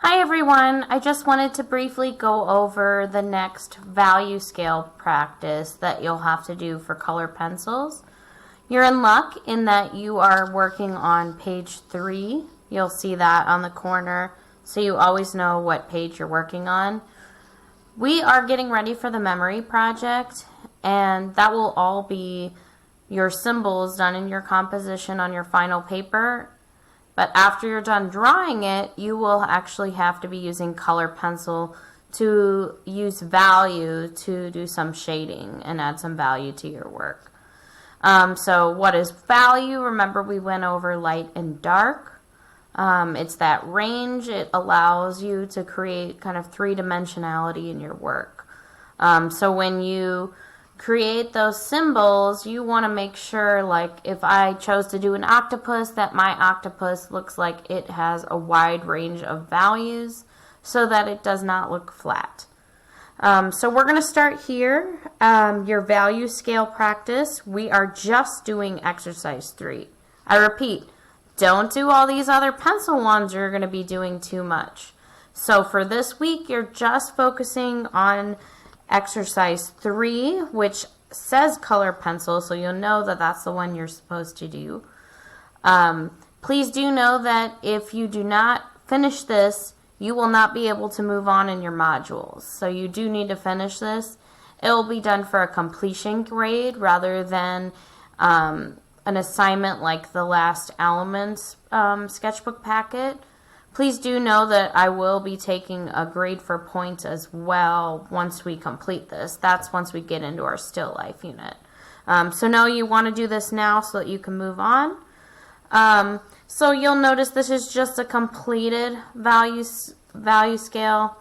Hi everyone, I just wanted to briefly go over the next value scale practice that you'll have to do for color pencils. You're in luck in that you are working on page 3. You'll see that on the corner, so you always know what page you're working on. We are getting ready for the memory project, and that will all be your symbols done in your composition on your final paper. But after you're done drawing it, you will actually have to be using color pencil to use value to do some shading and add some value to your work. So what is value? Remember, we went over light and dark. It's that range. It allows you to create kind of three-dimensionality in your work. So when you create those symbols, you want to make sure, like if I chose to do an octopus, that my octopus looks like it has a wide range of values so that it does not look flat. So we're going to start here, your value scale practice. We are just doing exercise 3. I repeat, don't do all these other pencil ones, you're going to be doing too much. So for this week, you're just focusing on exercise 3, which says color pencil, so you'll know that that's the one you're supposed to do. Please do know that if you do not finish this, you will not be able to move on in your modules. So you do need to finish this. It will be done for a completion grade rather than an assignment like the last Elements sketchbook packet. Please do know that I will be taking a grade for points as well once we complete this. That's once we get into our still life unit. So know you want to do this now so that you can move on. So you'll notice this is just a completed value scale.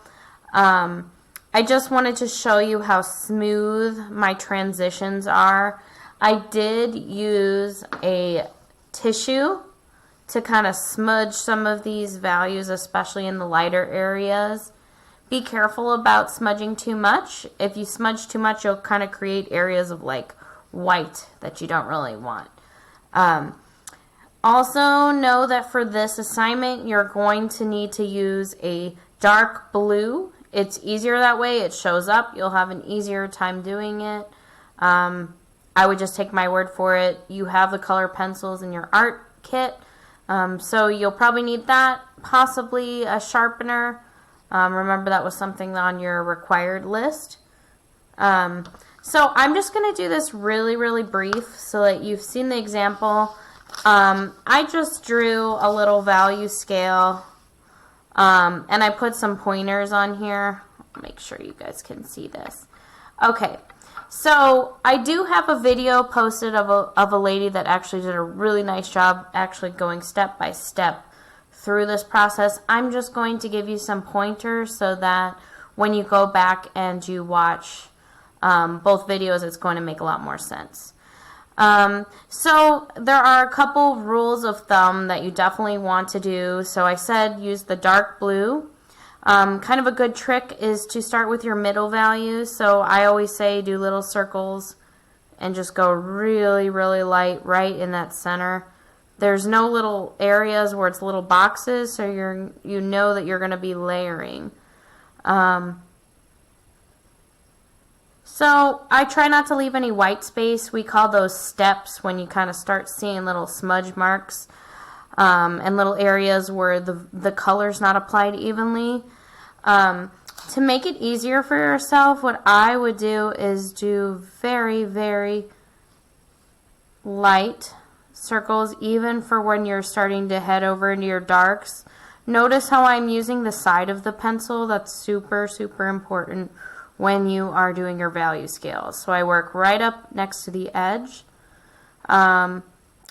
I just wanted to show you how smooth my transitions are. I did use a tissue to kind of smudge some of these values, especially in the lighter areas. Be careful about smudging too much. If you smudge too much, you'll kind of create areas of like white that you don't really want. Also know that for this assignment, you're going to need to use a dark blue. It's easier that way. It shows up. You'll have an easier time doing it. I would just take my word for it. You have the color pencils in your art kit. So you'll probably need that, possibly a sharpener. Remember that was something on your required list. So I'm just going to do this really brief so that you've seen the example. I just drew a little value scale and I put some pointers on here. Make sure you guys can see this. Okay. So I do have a video posted of a lady that actually did a really nice job actually going step by step through this process. I'm just going to give you some pointers so that when you go back and you watch both videos, it's going to make a lot more sense. So there are a couple rules of thumb that you definitely want to do. So I said use the dark blue. Kind of a good trick is to start with your middle values. So I always say do little circles and just go really light right in that center. There's no little areas where it's little boxes, so you know that you're going to be layering. So I try not to leave any white space. We call those steps when you kind of start seeing little smudge marks and little areas where the color's not applied evenly. To make it easier for yourself, what I would do is do very light circles, even for when you're starting to head over into your darks. Notice how I'm using the side of the pencil. That's super important when you are doing your value scales. So I work right up next to the edge. And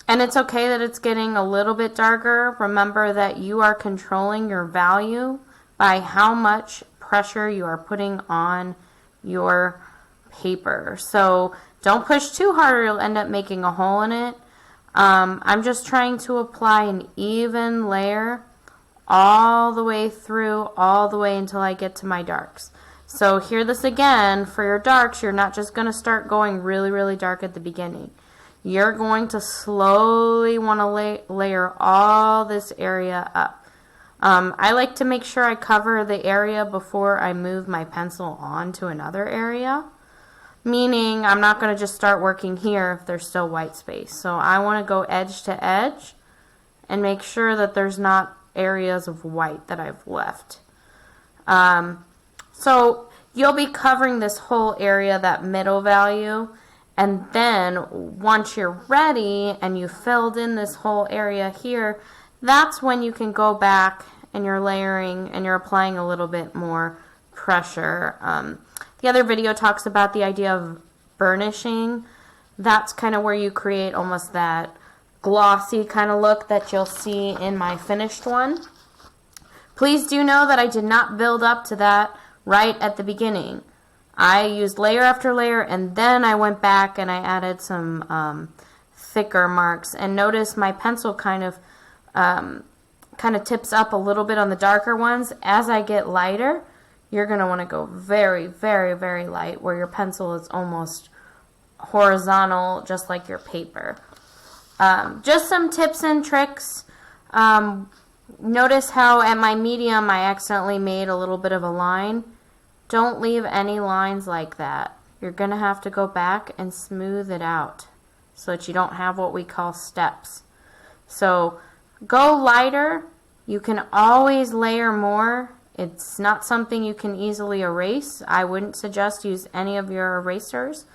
it's okay that it's getting a little bit darker. Remember that you are controlling your value by how much pressure you are putting on your paper. So don't push too hard or you'll end up making a hole in it. I'm just trying to apply an even layer all the way through, all the way until I get to my darks. So hear this again, for your darks, you're not just going to start going really dark at the beginning. You're going to slowly want to layer all this area up. I like to make sure I cover the area before I move my pencil on to another area. Meaning I'm not going to just start working here if there's still white space. So I want to go edge to edge and make sure that there's not areas of white that I've left. So you'll be covering this whole area, that middle value, and then once you're ready and you filled in this whole area here, that's when you can go back and you're layering and you're applying a little bit more pressure. The other video talks about the idea of burnishing. That's kind of where you create almost that glossy kind of look that you'll see in my finished one. Please do know that I did not build up to that right at the beginning. I used layer after layer, and then I went back and I added some thicker marks. And notice my pencil kind of tips up a little bit on the darker ones. As I get lighter, you're going to want to go very, very, very light, where your pencil is almost horizontal, just like your paper. Just some tips and tricks. Notice how at my medium I accidentally made a little bit of a line. Don't leave any lines like that. You're going to have to go back and smooth it out so that you don't have what we call steps. So go lighter. You can always layer more. It's not something you can easily erase. I wouldn't suggest use any of your erasers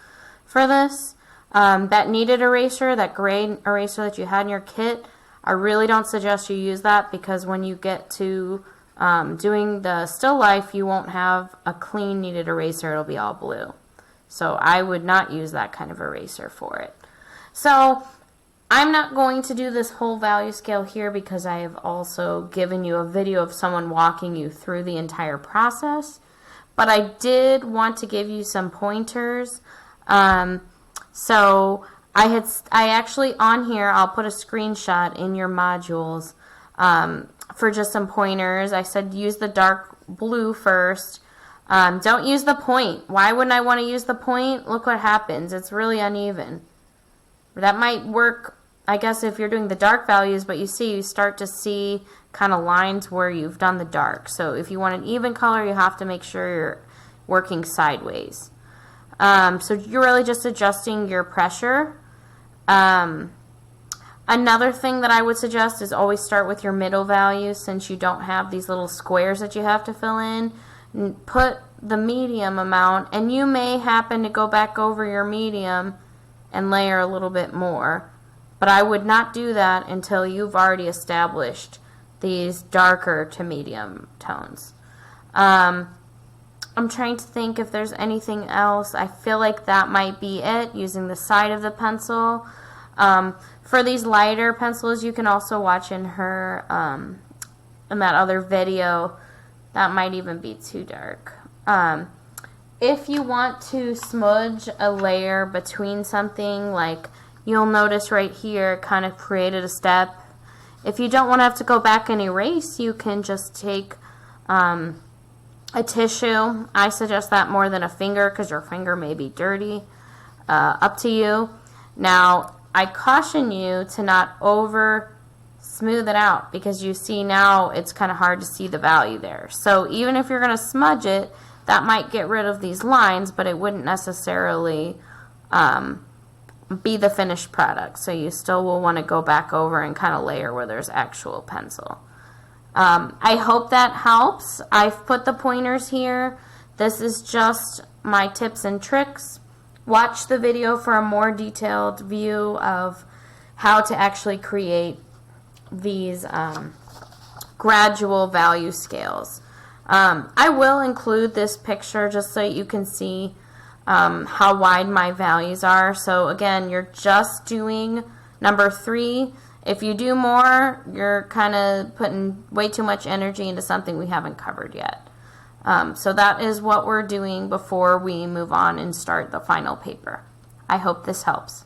for this. That kneaded eraser, that gray eraser that you had in your kit, I really don't suggest you use that, because when you get to doing the still life, you won't have a clean kneaded eraser. It'll be all blue. So I would not use that kind of eraser for it. So I'm not going to do this whole value scale here, because I have also given you a video of someone walking you through the entire process. But I did want to give you some pointers. So I actually on here, I'll put a screenshot in your modules for just some pointers. I said use the dark blue first. Don't use the point. Why wouldn't I want to use the point? Look what happens. It's really uneven. That might work, I guess, if you're doing the dark values, but you start to see kind of lines where you've done the dark. So if you want an even color, you have to make sure you're working sideways. So you're really just adjusting your pressure. Another thing that I would suggest is always start with your middle value, since you don't have these little squares that you have to fill in. Put the medium amount, and you may happen to go back over your medium and layer a little bit more. But I would not do that until you've already established these darker to medium tones. I'm trying to think if there's anything else. I feel like that might be it, using the side of the pencil. For these lighter pencils, you can also watch in her, in that other video. That might even be too dark. If you want to smudge a layer between something, like you'll notice right here, kind of created a step. If you don't want to have to go back and erase, you can just take a tissue. I suggest that more than a finger, because your finger may be dirty. Up to you. Now, I caution you to not over smooth it out, because you see now it's kind of hard to see the value there. So even if you're going to smudge it, that might get rid of these lines, but it wouldn't necessarily be the finished product. So you still will want to go back over and kind of layer where there's actual pencil. I hope that helps. I've put the pointers here. This is just my tips and tricks. Watch the video for a more detailed view of how to actually create these gradual value scales. I will include this picture just so you can see how wide my values are. So again, you're just doing number 3. If you do more, you're kind of putting way too much energy into something we haven't covered yet. So that is what we're doing before we move on and start the final paper. I hope this helps.